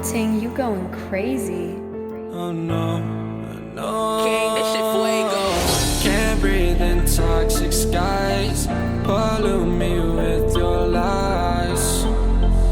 Ting, you going crazy. Oh no, no. King, this shit fuego. Can't breathe in toxic skies. Pollute me with your lies.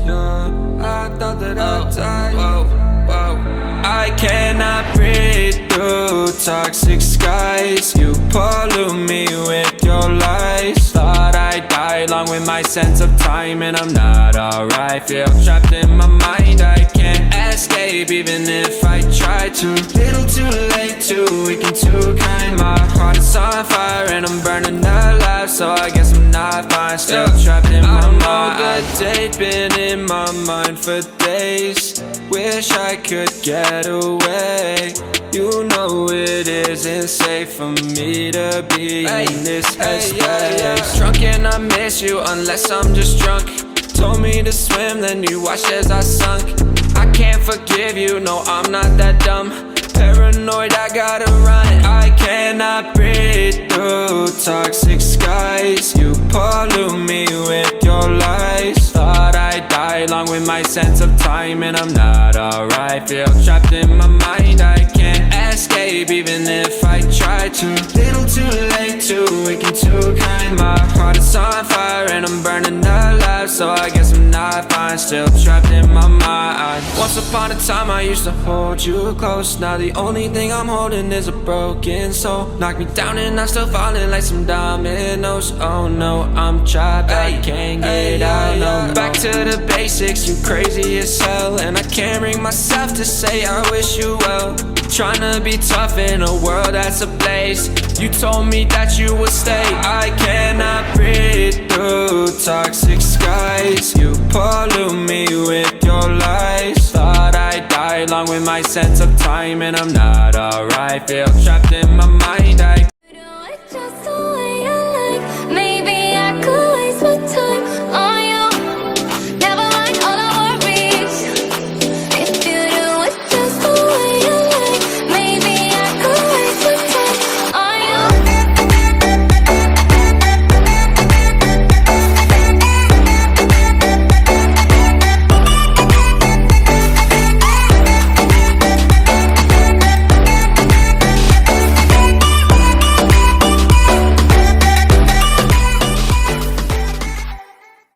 Yeah, I thought that I'd die. Whoa, whoa. I cannot breathe through toxic skies. You pollute me with your lies. Thought I'd die along with my sense of time, and I'm not alright. Feel trapped in my mind, I can't escape even if I try to. Little too late, too weak and too kind. My heart is on fire and I'm burning alive, so I guess I'm not fine. Still trapped in my mind. I know the date been in my mind for days. Wish I could get away. You know it isn't safe for me to be in this headspace. Drunk and I miss you unless I'm just drunk. Told me to swim, then you watched as I sunk. I can't forgive you, no, I'm not that dumb. Paranoid, I gotta run. I cannot breathe through toxic skies. You pollute me with your lies. Thought I'd die along with my sense of time, and I'm not alright. Feel trapped in my mind, I can't escape even if I try to. Little too late, too weak and too kind. My heart is on fire and I'm burning alive, so I guess I'm not fine. Still trapped in my mind. Once upon a time I used to hold you close. Now the only thing I'm holding is a broken soul. Knock me down and I'm still falling like some dominoes. Oh no, I'm trapped, I can't get out, no. Back to the basics, you crazy as hell, and I can't bring myself to say I wish you well. Tryna be tough in a world that's ablaze. You told me that you would stay. I cannot breathe through toxic skies. You pollute me with your lies. Thought I'd die along with my sense of time, and I'm not alright. Feel trapped in my mind, I